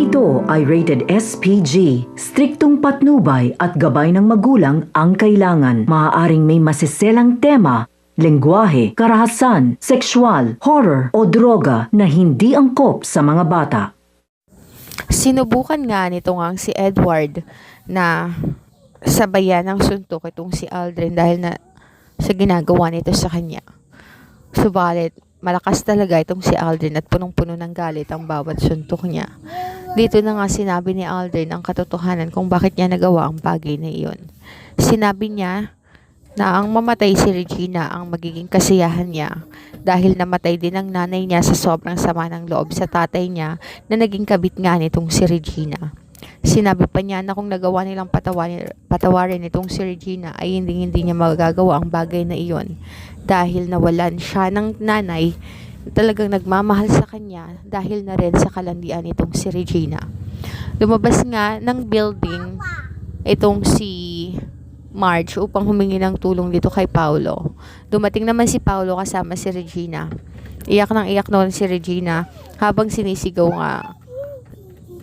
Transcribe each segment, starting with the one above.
ito ay rated SPG. Striktong patnubay at gabay ng magulang ang kailangan. Maaaring may masiselang tema, lengguwahe, karahasan, sexual, horror o droga na hindi angkop sa mga bata. Sinubukan nga nito ngang si Edward na sabayan ng suntok itong si Aldrin dahil na sa ginagawa nito sa kanya. Subalit, malakas talaga itong si Aldrin at punong-puno ng galit ang bawat suntok niya. Dito na nga sinabi ni Aldrin ang katotohanan kung bakit niya nagawa ang bagay na iyon. Sinabi niya na ang mamatay si Regina ang magiging kasiyahan niya dahil namatay din ang nanay niya sa sobrang sama ng loob sa tatay niya na naging kabit nga nitong si Regina. Sinabi pa niya na kung nagawa nilang patawarin itong si Regina ay hindi niya magagawa ang bagay na iyon dahil nawalan siya ng nanay talagang nagmamahal sa kanya dahil na rin sa kalandian itong si Regina. Lumabas nga ng building itong si Marge upang humingi ng tulong dito kay Paulo. Dumating naman si Paulo kasama si Regina. Iyak nang iyak noon si Regina habang sinisigaw nga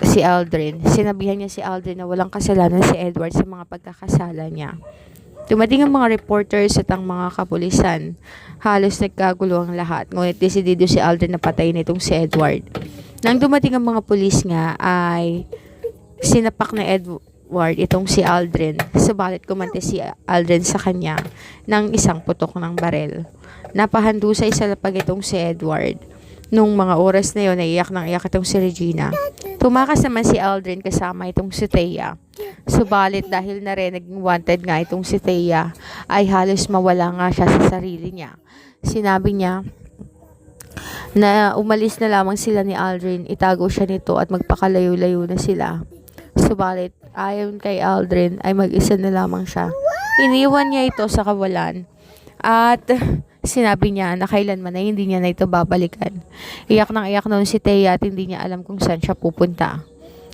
si Aldrin. Sinabihan niya si Aldrin na walang kasalanan si Edward sa mga pagkakasala niya. Dumating ang mga reporters at ang mga kapulisan. Halos nagkagulo ang lahat. Ngunit desidido si Aldrin na patayin itong si Edward. Nang dumating ang mga pulis nga ay sinapak na Edward itong si Aldrin. Subalit kumante si Aldrin sa kanya ng isang putok ng barel. Napahandusay sa lapag itong si Edward. Nung mga oras na yun, naiyak nang iyak itong si Regina. Tumakas naman si Aldrin kasama itong si Thea. Subalit dahil na rin naging wanted nga itong si Thea, ay halos mawala nga siya sa sarili niya. Sinabi niya na umalis na lamang sila ni Aldrin, itago siya nito at magpakalayo-layo na sila. Subalit ayon kay Aldrin ay mag-isa na lamang siya. Iniwan niya ito sa kawalan at sinabi niya na kailanman na hindi niya na ito babalikan. Iyak nang iyak noon si Thea at hindi niya alam kung saan siya pupunta.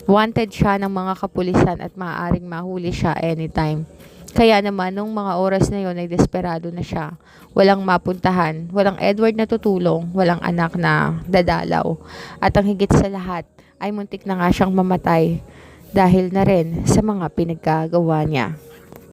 Wanted siya ng mga kapulisan at maaaring mahuli siya anytime. Kaya naman nung mga oras na yon ay desperado na siya. Walang mapuntahan, walang Edward na tutulong, walang anak na dadalaw. At ang higit sa lahat ay muntik na nga siyang mamatay dahil na rin sa mga pinagkagawa niya.